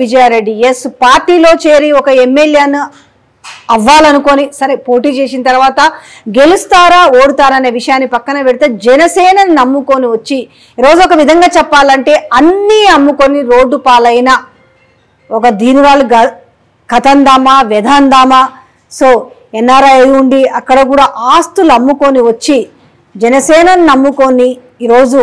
Vijaya Reddy yes పార్టీలో చేరి ఒక ఎమ్మెల్యేను అవ్వాలనుకొని సరే పోటీ చేసిన తర్వాత గెలుస్తారా ఓడుతారా అనే విషయాన్ని పక్కన పెడితే జనసేనని నమ్ముకొని వచ్చి ఈరోజు ఒక విధంగా చెప్పాలంటే అన్నీ అమ్ముకొని రోడ్డు పాలైన ఒక దీనురాలు కథందామా వెధందామా సో ఎన్ఆర్ఐ ఉండి అక్కడ కూడా ఆస్తులు అమ్ముకొని వచ్చి జనసేనని నమ్ముకొని ఈరోజు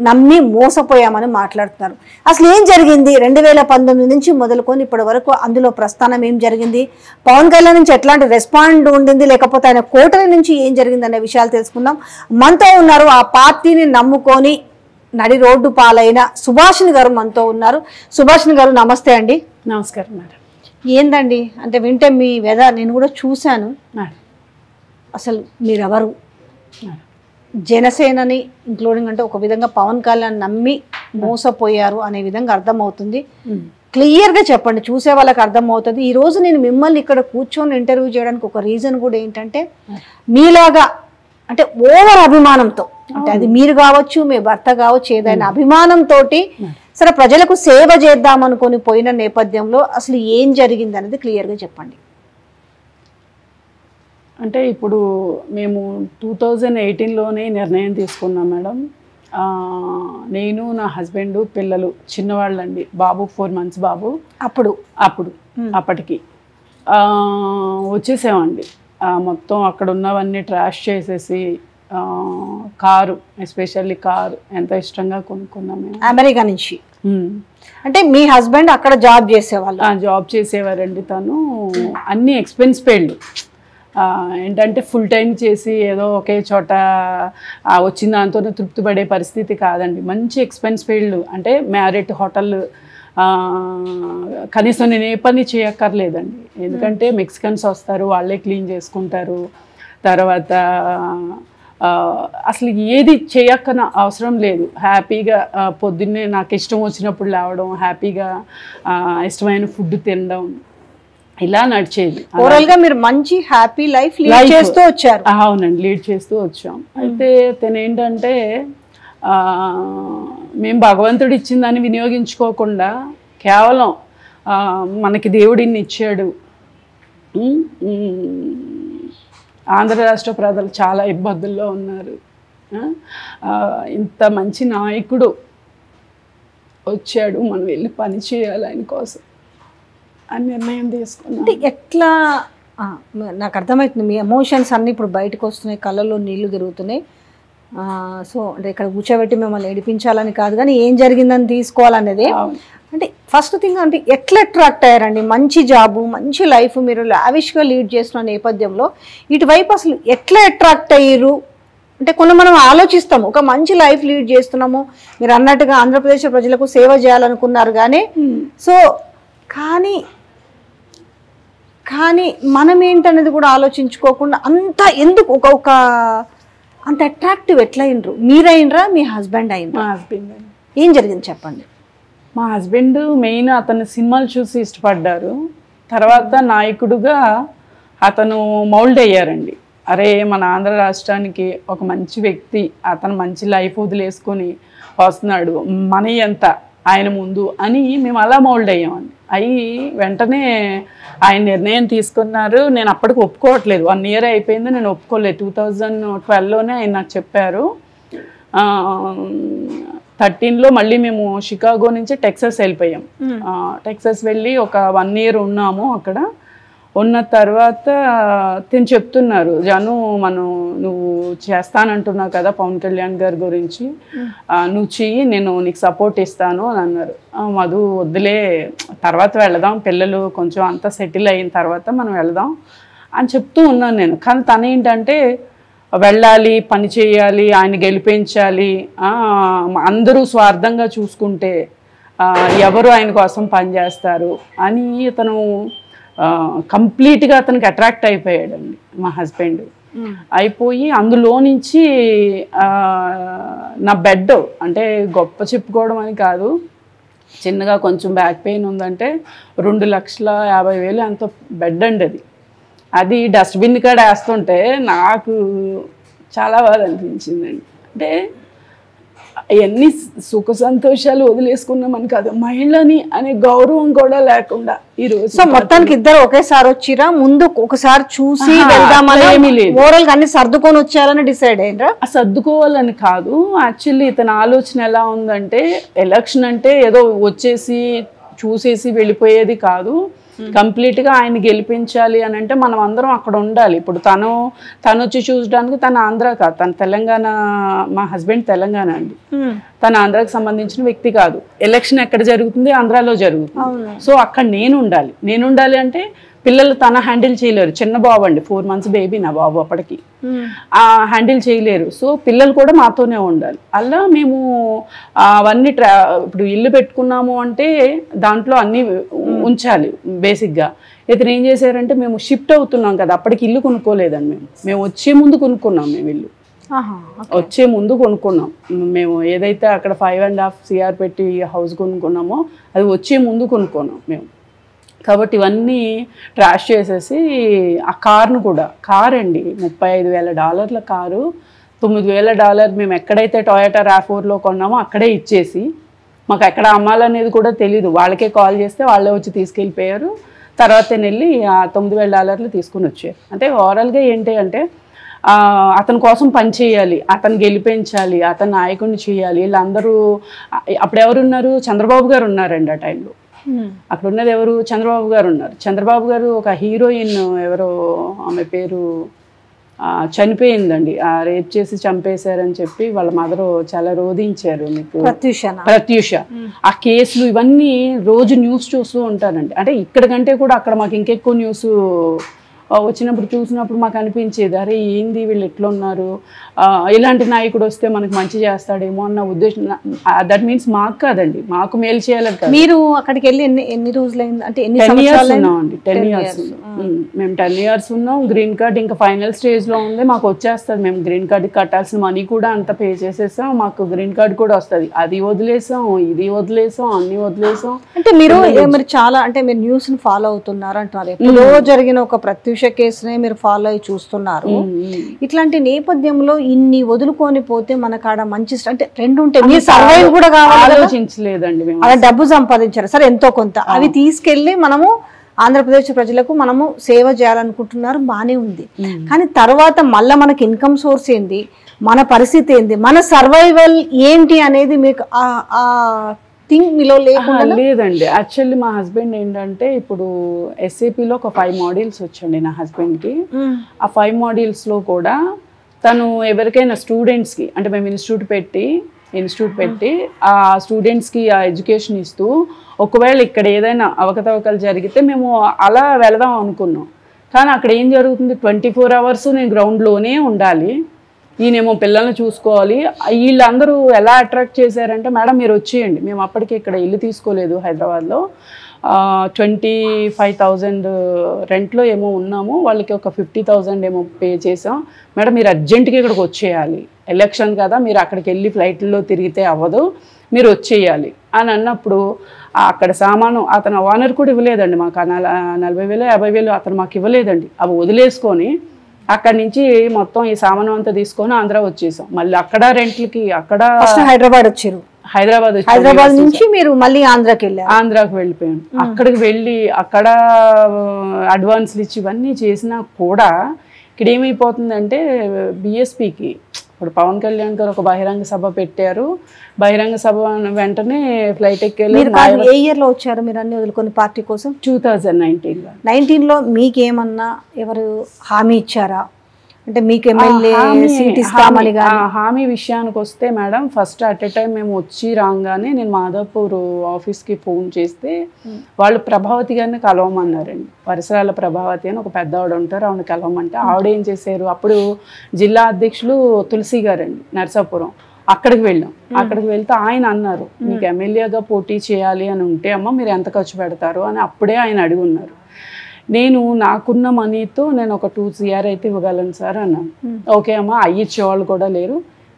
నమ్మి మోసపోయామని మాట్లాడుతున్నారు. అసలు ఏం జరిగింది 2019 నుంచి మొదలుకొని ఇప్పటి వరకు అందులో ప్రస్థానం ఏం జరిగింది, పవన్ కళ్యాణ్ నుంచి ఎట్లాంటి రెస్పాండ్ ఉండింది, లేకపోతే ఆయన కోటరి నుంచి ఏం జరిగింది అనే విషయాలు తెలుసుకుందాం. మనతో ఉన్నారు ఆ పార్టీని నమ్ముకొని నడి రోడ్డు పాలైన సుభాషిణి గారు మనతో ఉన్నారు. సుభాషిణి గారు నమస్తే అండి. నమస్కారం మేడం. ఏందండి అంటే వింటే మీ నేను కూడా చూశాను. అసలు మీరెవరు, జనసేనని ఇంక్లూడింగ్ అంటే ఒక విధంగా పవన్ కళ్యాణ్ నమ్మి మోసపోయారు అనే విధంగా అర్థమవుతుంది. క్లియర్గా చెప్పండి, చూసే వాళ్ళకి అర్థమవుతుంది. ఈరోజు నేను మిమ్మల్ని ఇక్కడ కూర్చొని ఇంటర్వ్యూ చేయడానికి ఒక రీజన్ కూడా ఏంటంటే మీలాగా అంటే ఓవర్ అభిమానంతో, అంటే అది మీరు కావచ్చు మీ భర్త కావచ్చు ఏదైనా అభిమానంతో సరే ప్రజలకు సేవ చేద్దామనుకొని పోయిన నేపథ్యంలో అసలు ఏం జరిగింది అనేది క్లియర్గా చెప్పండి. అంటే ఇప్పుడు మేము 2018లోనే నిర్ణయం తీసుకున్నాం మేడం. నేను నా హస్బెండ్ పిల్లలు చిన్నవాళ్ళండి, బాబు 4 months బాబు. అప్పటికి వచ్చేసామండి. మొత్తం అక్కడ ఉన్నవన్నీ ట్రాష్ చేసేసి కారు, ఎస్పెషల్లీ కారు ఎంత ఇష్టంగా కొనుక్కున్నాం మేము అమెరికా నుంచి. అంటే మీ హస్బెండ్ అక్కడ జాబ్ చేసేవాళ్ళు? జాబ్ చేసేవారండి. తను అన్ని ఎక్స్పెన్స్ పెయిడ్, ఏంటంటే ఫుల్ టైం చేసి ఏదో ఒకే చోట వచ్చిన దాంతోనే తృప్తి పడే పరిస్థితి కాదండి. మంచి ఎక్స్పెన్స్ ఫీల్డ్, అంటే మ్యారెట్ హోటల్ కనీసం నేను ఏ పని చేయక్కర్లేదండి. ఎందుకంటే మెక్సికన్స్ వస్తారు, వాళ్ళే క్లీన్ చేసుకుంటారు. తర్వాత అసలు ఏది చేయక్కన అవసరం లేదు. హ్యాపీగా పొద్దున్నే నాకు ఇష్టం వచ్చినప్పుడు లేవడం, హ్యాపీగా ఇష్టమైన ఫుడ్ తినడం, ఇలా నడిచేది. ఓవరాల్ గా మీరు మంచి హ్యాపీ లైఫ్ లీడ్ చేస్తూ వచ్చారు. అవునండి, లీడ్ చేస్తూ వచ్చాం. అయితే తను ఏంటంటే మేము భగవంతుడు ఇచ్చిన దాన్ని వినియోగించుకోకుండా కేవలం మనకి దేవుడిని ఇచ్చాడు. ఆంధ్ర రాష్ట్ర ప్రజలు చాలా ఇబ్బందుల్లో ఉన్నారు, ఇంత మంచి నాయకుడు వచ్చాడు, మనం వెళ్ళి పని చేయాలి ఆయన కోసం అని నిర్ణయం తీసుకున్నాం. అంటే ఎట్లా నాకు అర్థమవుతుంది, మీ ఎమోషన్స్ అన్నీ ఇప్పుడు బయటకు వస్తున్నాయి, కళ్ళల్లో నీళ్లు తిరుగుతున్నాయి. సో అంటే ఇక్కడ కూర్చోబెట్టి మిమ్మల్ని ఏడిపించాలని కాదు కానీ ఏం జరిగిందని తీసుకోవాలనేది. అంటే ఫస్ట్ థింగ్ అంటే ఎట్లా అట్రాక్ట్ అయ్యారండి? మంచి జాబు, మంచి లైఫ్, మీరు లావిష్గా లీడ్ చేస్తున్న నేపథ్యంలో ఇటువైపు అసలు ఎట్లా అట్రాక్ట్ అయ్యారు? అంటే కొన్ని మనం ఆలోచిస్తాము, ఒక మంచి లైఫ్ లీడ్ చేస్తున్నాము, మీరు అన్నట్టుగా ఆంధ్రప్రదేశ్ ప్రజలకు సేవ చేయాలనుకున్నారు కానీ సో కానీ మనం ఏంటనేది కూడా ఆలోచించుకోకుండా అంత ఎందుకు ఒక అంత అట్రాక్టివ్ ఎట్లా అయినరు? మీరైనరా మీ హస్బెండ్ అయినరా? మా హస్బెండ్. ఏం జరిగింది చెప్పండి. మా హస్బెండ్ మెయిన్ అతను సినిమాలు చూసి ఇష్టపడ్డారు. తర్వాత నాయకుడుగా అతను మౌల్డ్ అయ్యారండి. అరే మన ఆంధ్ర రాష్ట్రానికి ఒక మంచి వ్యక్తి, అతను మంచి లైఫ్ వదిలేసుకొని వస్తున్నాడు, మనీ ఎంత ఆయన ముందు అని మేము అలా మౌల్డ్ అయ్యామండి. అయ్యి వెంటనే ఆయన నిర్ణయం తీసుకున్నారు. నేను అప్పటికి ఒప్పుకోవట్లేదు, 1 year అయిపోయింది, నేను ఒప్పుకోలేదు. 2012లోనే ఆయన నాకు చెప్పారు. 13లో మళ్ళీ మేము షికాగో నుంచి టెక్సాస్ వెళ్ళిపోయాం. టెక్సాస్ వెళ్ళి ఒక 1 year ఉన్నాము. అక్కడ ఉన్న తర్వాత తిని చెప్తున్నారు, జాను నువ్వు చేస్తానంటున్నావు కదా పవన్ కళ్యాణ్ గారి గురించి, నువ్వు చెయ్యి, నేను నీకు సపోర్ట్ ఇస్తాను అని అన్నారు. మధు వద్దులే, తర్వాత వెళదాం, పిల్లలు కొంచెం అంతా సెటిల్ అయిన తర్వాత మనం వెళదాం అని చెప్తూ ఉన్నాను నేను. కానీ తను ఏంటంటే వెళ్ళాలి, పని చేయాలి, ఆయన గెలిపించాలి, అందరూ స్వార్థంగా చూసుకుంటే ఎవరు ఆయన కోసం పనిచేస్తారు అని అతను కంప్లీట్గా అతనికి అట్రాక్ట్ అయిపోయాడండి మా హస్బెండ్. అయిపోయి అందులో నుంచి నా బెడ్, అంటే గొప్ప చెప్పుకోవడం అని కాదు, చిన్నగా కొంచెం బ్యాక్ పెయిన్ ఉందంటే 2,50,000 అంత బెడ్ అండి. అది డస్ట్బిన్ కాడ వేస్తుంటే నాకు చాలా బాధ అనిపించిందండి. అంటే ఎన్ని సుఖ సంతోషాలు వదిలేసుకున్నామని కాదు, మహిళని అనే గౌరవం కూడా లేకుండా ఈరోజు. సో మొత్తానికి ఇద్దరు ఒకేసారి వచ్చిరా, ముందు ఒకసారి చూసి వెళ్దామని ఓవరాల్ గా అన్ని సర్దుకొని వచ్చేయాలని డిసైడ్ అయ్యారా? సర్దుకోవాలని కాదు, యాక్చువల్లీ ఇతని ఆలోచన ఎలా ఉందంటే ఎలక్షన్ అంటే ఏదో వచ్చేసి చూసేసి వెళ్ళిపోయేది కాదు, కంప్లీట్ గా ఆయన గెలిపించాలి అని అంటే మనం అందరం అక్కడ ఉండాలి. ఇప్పుడు తను వచ్చి చూసడానికి తన ఆంధ్ర కాదు, తన తెలంగాణ, మా హస్బెండ్ తెలంగాణ అండి, తన ఆంధ్రాకి సంబంధించిన వ్యక్తి కాదు. ఎలక్షన్ ఎక్కడ జరుగుతుంది? ఆంధ్రాలో జరుగుతుంది. సో అక్కడ నేను ఉండాలి అంటే పిల్లలు తన హ్యాండిల్ చేయలేరు. చిన్న బాబు అండి, 4 months బేబీ నా బాబు అప్పటికి, హ్యాండిల్ చేయలేరు. సో పిల్లలు కూడా మాతోనే ఉండాలి. అలా మేము అవన్నీ ఇప్పుడు ఇల్లు పెట్టుకున్నాము అంటే దాంట్లో అన్నీ ఉంచాలి బేసిక్గా. ఇతను ఏం చేశారంటే మేము షిఫ్ట్ అవుతున్నాం కదా, అప్పటికి ఇల్లు కొనుక్కోలేదండి, మేము వచ్చే ముందు కొనుక్కున్నాం. మేము ఇల్లు వచ్చే ముందు కొనుక్కున్నాం. మేము ఏదైతే అక్కడ 5.5 CR పెట్టి హౌస్ కొనుక్కున్నామో అది వచ్చే ముందు కొనుక్కున్నాం మేము. కాబట్టి ఇవన్నీ ట్రాష్ చేసేసి ఆ కార్ను కూడా, కార్ అండి $35,000 కారు, $9,000 మేము ఎక్కడైతే టొయోటా RAV4లో కొన్నామో అక్కడే ఇచ్చేసి, మాకు ఎక్కడ అమ్మాలనేది కూడా తెలీదు. వాళ్ళకే కాల్ చేస్తే వాళ్ళే వచ్చి తీసుకెళ్ళిపోయారు. తర్వాత వెళ్ళి ఆ $9,000 తీసుకుని వచ్చారు. అంటే ఓవరాల్గా ఏంటి అంటే అతని కోసం పని చేయాలి, అతను గెలిపించాలి, అతను నాయకుడిని చేయాలి. వీళ్ళందరూ అప్పుడు ఎవరున్నారు? చంద్రబాబు గారు ఉన్నారండి ఆ టైంలో. అక్కడ ఉన్నది ఎవరు? చంద్రబాబు గారు ఉన్నారు. చంద్రబాబు గారు ఒక హీరోయిన్ ఎవరో, ఆమె పేరు చనిపోయిందండి, రేప్ చేసి చంపేశారని చెప్పి వాళ్ళ మదరు చాలా రోధించారు. మీకు ప్రత్యూష. ఆ కేసులు ఇవన్నీ రోజు న్యూస్ చూస్తూ ఉంటానండి. అంటే ఇక్కడ కంటే కూడా అక్కడ మాకు ఇంకెక్కువ న్యూస్ వచ్చినప్పుడు చూసినప్పుడు మాకు అనిపించేది, అరే ఏంది వీళ్ళు ఎట్లా ఉన్నారు, ఇలాంటి నాయకుడు వస్తే మనకు మంచి చేస్తాడేమో అన్న ఉద్దేశం. దట్ మీన్స్ మాకు కాదండి, మాకు మేలు చేయాలని కాదు. మీరు అక్కడికి వెళ్ళి ఎన్ని రోజులైంది అంటే 10 years ఉన్నామండి. 10 years మేము 10 years ఉన్నాం. గ్రీన్ కార్డ్ ఇంకా ఫైనల్ స్టేజ్లో ఉంది, మాకు వచ్చేస్తుంది. మేము గ్రీన్ కార్డ్కి కట్టాల్సిన మనీ కూడా అంతా పే చేసేసాం, మాకు గ్రీన్ కార్డ్ కూడా వస్తుంది. అది వదిలేసాం, ఇది వదిలేసాం, అన్ని వదిలేసాం. అంటే మీరు చాలా అంటే మీరు న్యూస్ని ఫాలో అవుతున్నారు అంటున్నారు, ఎప్పుడో జరిగిన ఒక ప్రత్యూష కేసునే మీరు ఫాలో అయ్యి చూస్తున్నారు. ఇట్లాంటి నేపథ్యంలో ఇన్ని వదులుకొని పోతే మనకు ఆడ మంచి అంటే రెండు ఉంటే మీ సర్వైవ్ కూడా కావాలి, ఆలోచించలేదండి. అలా డబ్బు సంపాదించారు సరే ఎంతో కొంత, అవి తీసుకెళ్లి మనము ఆంధ్రప్రదేశ్ ప్రజలకు మనము సేవ చేయాలనుకుంటున్నారు, బానే ఉంది. కానీ తర్వాత మళ్ళీ మనకి ఇన్కమ్ సోర్స్ ఏంది, మన పరిస్థితి ఏంది, మన సర్వైవల్ ఏంటి అనేది మీకు థింక్ మీలో లేదండి. యాక్చువల్లీ మా హస్బెండ్ ఏంటంటే ఇప్పుడు SAPలో ఒక 5 modules వచ్చండి నా హస్బెండ్కి. ఆ 5 modulesలో కూడా తను ఎవరికైనా స్టూడెంట్స్కి, అంటే మేము ఇన్స్టిట్యూట్ పెట్టి ఆ స్టూడెంట్స్కి ఆ ఎడ్యుకేషన్ ఇస్తూ, ఒకవేళ ఇక్కడ ఏదైనా అవకతవకలు జరిగితే మేము అలా వెళదాం అనుకున్నాం. కానీ అక్కడ ఏం జరుగుతుంది, 24 hours నేను గ్రౌండ్లోనే ఉండాలి, ఈయనేమో పిల్లల్ని చూసుకోవాలి. వీళ్ళందరూ ఎలా అట్రాక్ట్ చేశారంటే, మేడం మీరు వచ్చేయండి, మేము అప్పటికి ఇక్కడ ఇల్లు తీసుకోలేదు హైదరాబాద్లో, 25,000 రెంట్లో ఏమో ఉన్నాము, వాళ్ళకి ఒక 50,000 ఏమో పే చేసాం. మేడం మీరు అర్జెంటుగా ఇక్కడికి వచ్చేయాలి, ఎలక్షన్ కదా, మీరు అక్కడికి వెళ్ళి ఫ్లైట్లో తిరిగితే అవ్వదు, మీరు వచ్చేయాలి అని అన్నప్పుడు అక్కడ సామాను అతను ఓనర్ కూడా ఇవ్వలేదండి మాకు. 40,000 50,000 అతను మాకు ఇవ్వలేదండి. అవి వదిలేసుకొని అక్కడి నుంచి మొత్తం ఈ సామాను అంతా తీసుకొని ఆంధ్ర వచ్చేసాం. మళ్ళీ అక్కడ రెంట్లకి, అక్కడ హైదరాబాద్ వచ్చారు. హైదరాబాద్ నుంచి మీరు మళ్ళీ ఆంధ్రాకి వెళ్ళిపోయాం. అక్కడికి వెళ్ళి అక్కడ అడ్వాన్స్లు ఇచ్చి ఇవన్నీ చేసినా కూడా ఇక్కడ ఏమైపోతుందంటే BSPకి ఇప్పుడు పవన్ కళ్యాణ్ గారు ఒక బహిరంగ సభ పెట్టారు. బహిరంగ సభ వెంటనే ఫ్లైట్ ఎక్కేళ్ళు. ఏ ఇయర్లో వచ్చారు మీరు అన్ని వదులుకొని పార్టీ కోసం? 2019లో. మీకేమన్నా ఎవరు హామీ ఇచ్చారా? అంటే మీకు ఎమ్మెల్యే సీట్ ఇస్తామని హామీ విషయానికి వస్తే madam, first at a time మేము వచ్చి రాగానే నేను మాధవపూర్ ఆఫీస్కి ఫోన్ చేస్తే వాళ్ళు ప్రభావతి గారిని కలవమన్నారండి. పరిసరాల ప్రభావతి అని ఒక పెద్దవాడు ఉంటారు, ఆవిడ కలవమంటే ఆవిడ ఏం చేశారు, అప్పుడు జిల్లా అధ్యక్షులు తులసి గారండి నర్సాపురం, అక్కడికి వెళ్ళాం. అక్కడికి వెళ్తే ఆయన అన్నారు, మీకు ఎమ్మెల్యేగా పోటీ చేయాలి అని ఉంటే అమ్మ మీరు ఎంత ఖర్చు పెడతారు అని అప్పుడే ఆయన అడిగి ఉన్నారు. నేను నాకున్న మనీతో నేను ఒక 2 CR అయితే ఇవ్వగలను సార్ అన్నాను. ఓకే అమ్మ, ఇచ్చేవాళ్ళు కూడా లేరు,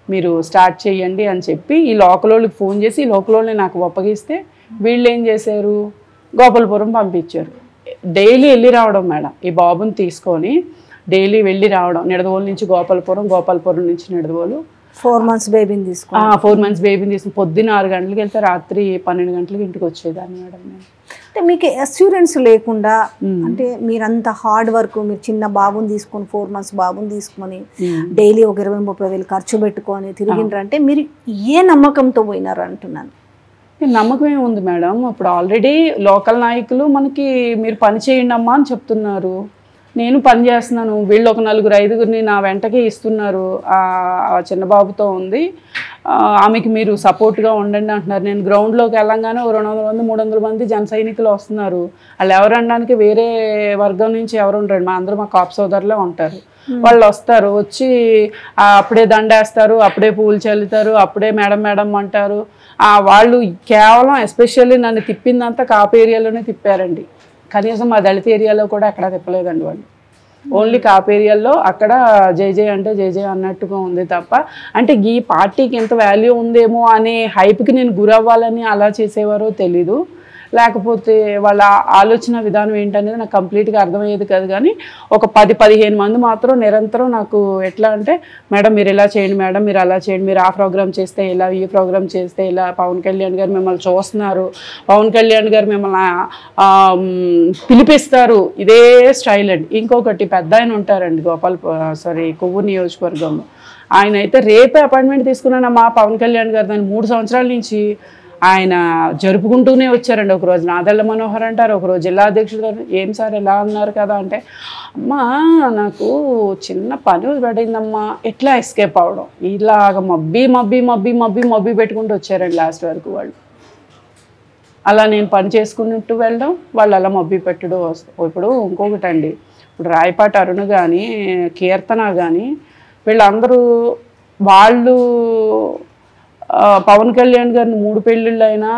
మీరు స్టార్ట్ చేయండి అని చెప్పి ఈ లోకల్ వాళ్ళకి ఫోన్ చేసి ఈ లోకల్ వాళ్ళని నాకు ఒప్పగిస్తే వీళ్ళు ఏం చేశారు, గోపాలపురం పంపించారు. డైలీ వెళ్ళి రావడం మేడం, ఈ బాబుని తీసుకొని డైలీ వెళ్ళి రావడం, నిడదవోలు నుంచి గోపాలపురం, గోపాలపురం నుంచి నిడదవోలు, 4 months బేబీని తీసుకుని 4 months బేబీని తీసుకుని పొద్దున్న 6 గంటలకు వెళ్తే రాత్రి 12 గంటలకు ఇంటికి వచ్చేదాన్ని మేడం నేను. అంటే మీకు అస్యూరెన్స్ లేకుండా అంటే మీరంత హార్డ్ వర్క్, మీరు చిన్న బాబుని తీసుకొని 4 months బాబుని తీసుకొని డైలీ ఒక 20-30 వేలు ఖర్చు పెట్టుకొని తిరిగిండ్రంటే మీరు ఏ నమ్మకంతో పోయినారు అంటున్నాను. నమ్మకం ఏముంది మేడం, ఇప్పుడు ఆల్రెడీ లోకల్ నాయకులు మనకి మీరు పని చేయండి అమ్మా అని చెప్తున్నారు, నేను పని చేస్తున్నాను, వీళ్ళు ఒక 4-5 నా వెంటకే ఇస్తున్నారు, చిన్న బాబుతో ఉంది, ఆమెకి మీరు సపోర్ట్గా ఉండండి అంటున్నారు. నేను గ్రౌండ్లోకి వెళ్ళంగానే 200 మంది 300 మంది జన సైనికులు వస్తున్నారు. వాళ్ళు ఎవరు అనడానికి వేరే వర్గం నుంచి ఎవరు ఉండరు, మా అందరూ మా కాపు సోదరులే ఉంటారు. వాళ్ళు వస్తారు, వచ్చి అప్పుడే దండేస్తారు, అప్పుడే పూలు చల్లుతారు, అప్పుడే మేడం మేడం అంటారు. వాళ్ళు కేవలం ఎస్పెషల్లీ నన్ను తిప్పిందంతా కాపు ఏరియాలోనే తిప్పారండి. కనీసం మా దళిత ఏరియాలో కూడా ఎక్కడ తిప్పలేదండి వాళ్ళు. ఓన్లీ కాపు ఏరియాలో అక్కడ జై జై అంటే జై జై అన్నట్టుగా ఉంది తప్ప, అంటే ఈ పార్టీకి ఎంత వాల్యూ ఉందేమో అనే హైప్కి నేను గురవ్వాలని అలా చేసేవారో తెలీదు, లేకపోతే వాళ్ళ ఆలోచన విధానం ఏంటనేది నాకు కంప్లీట్గా అర్థమయ్యేది కాదు. కానీ ఒక 10-15 మంది మాత్రం నిరంతరం నాకు ఎట్లా అంటే, మేడం మీరు ఇలా చేయండి, మేడం మీరు అలా చేయండి, మీరు ఆ ప్రోగ్రామ్ చేస్తే ఇలా, ఈ ప్రోగ్రామ్ చేస్తే ఇలా, పవన్ కళ్యాణ్ గారు మిమ్మల్ని చూస్తున్నారు, పవన్ కళ్యాణ్ గారు మిమ్మల్ని పిలిపిస్తారు, ఇదే స్టైల్ అండి. ఇంకొకటి పెద్ద ఆయన ఉంటారండి కొవ్వూరు నియోజకవర్గంలో, ఆయన అయితే రేపే అపాయింట్మెంట్ తీసుకున్నానమ్మా పవన్ కళ్యాణ్ గారు, దాన్ని 3 సంవత్సరాల నుంచి ఆయన జరుపుకుంటూనే వచ్చారండి. ఒకరోజు నాదెళ్ల మనోహర్ అంటారు, ఒకరోజు జిల్లా అధ్యక్షుడు గారు, ఏం సార్ ఎలా అన్నారు కదా అంటే, అమ్మా నాకు చిన్న పని పడిందమ్మా, ఎట్లా ఎస్కేప్ అవడం, ఇలాగ మబ్బి పెట్టుకుంటూ వచ్చారండి లాస్ట్ వరకు వాళ్ళు. అలా నేను పని చేసుకున్నట్టు వెళ్ళడం, వాళ్ళు అలా మబ్బి పెట్టడం వస్తాయి. ఇప్పుడు ఇంకొకటి అండి, ఇప్పుడు రాయపాటి అరుణ్ కానీ కీర్తన కానీ వీళ్ళందరూ వాళ్ళు పవన్ కళ్యాణ్ గారిని 3 పెళ్ళిళ్ళు అయినా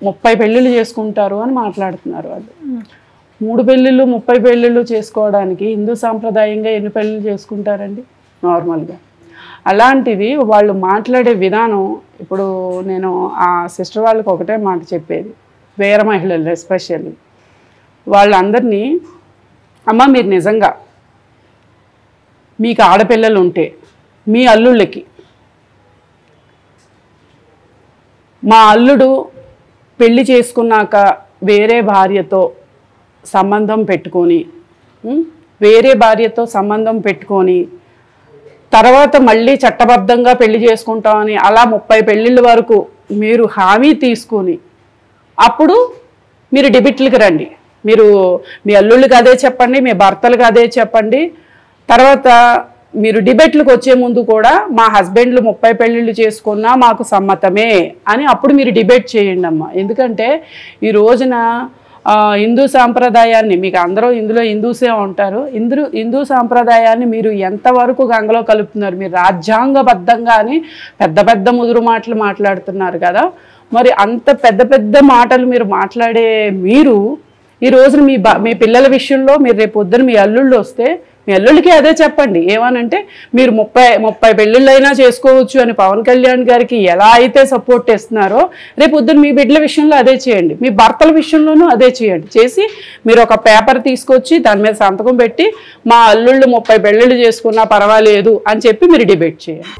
30 పెళ్ళిళ్ళు చేసుకుంటారు అని మాట్లాడుతున్నారు. వాళ్ళు 3 పెళ్ళిళ్ళు 30 పెళ్ళిళ్ళు చేసుకోవడానికి హిందూ సాంప్రదాయంగా ఎన్ని పెళ్ళిళ్ళు చేసుకుంటారండి నార్మల్గా? అలాంటిది వాళ్ళు మాట్లాడే విధానం, ఇప్పుడు నేను ఆ సిస్టర్ వాళ్ళకి ఒకటే మాట చెప్పేది, వేర మహిళలు ఎస్పెషల్లీ వాళ్ళందరినీ, అమ్మ మీరు నిజంగా మీకు ఆడపిల్లలు ఉంటే మీ అల్లుళ్ళకి, మా అల్లుడు పెళ్లి చేసుకున్నాక వేరే భార్యతో సంబంధం పెట్టుకొని తర్వాత మళ్ళీ చట్టబద్ధంగా పెళ్లి చేసుకుంటామని అలా 30 పెళ్ళిళ్ళ వరకు మీరు హామీ తీసుకొని అప్పుడు మీరు డిబిట్లకి రండి. మీరు మీ అల్లుళ్ళకి అదే చెప్పండి, మీ భర్తలకు అదే చెప్పండి. తర్వాత మీరు డిబేట్లకు వచ్చే ముందు కూడా మా హస్బెండ్లు 30 పెళ్ళిళ్ళు చేసుకున్నా మాకు సమ్మతమే అని అప్పుడు మీరు డిబేట్ చేయండి అమ్మ. ఎందుకంటే ఈ రోజున హిందూ సాంప్రదాయాన్ని, మీకు అందరూ ఇందులో హిందూసే ఉంటారు, హిందూ సాంప్రదాయాన్ని మీరు ఎంతవరకు గంగలో కలుపుతున్నారు? మీరు రాజ్యాంగబద్ధంగానే పెద్ద ముదురు మాటలు మాట్లాడుతున్నారు కదా, మరి అంత పెద్ద మాటలు మీరు మాట్లాడే మీరు ఈ రోజున మీ పిల్లల విషయంలో మీరు రేపు పొద్దున మీ అల్లుళ్ళు వస్తే మీ అల్లుళ్ళకి అదే చెప్పండి, ఏమనంటే మీరు 30 పెళ్ళిళ్ళైనా చేసుకోవచ్చు అని పవన్ కళ్యాణ్ గారికి ఎలా అయితే సపోర్ట్ చేస్తున్నారో రేపు పొద్దున మీ బిడ్డల విషయంలో అదే చేయండి, మీ భర్తల విషయంలోనూ అదే చేయండి. చేసి మీరు ఒక పేపర్ తీసుకొచ్చి దాని మీద సంతకం పెట్టి మా అల్లుళ్ళు 30 పెళ్ళిళ్ళు చేసుకున్నా పర్వాలేదు అని చెప్పి మీరు డిబేట్ చేయండి.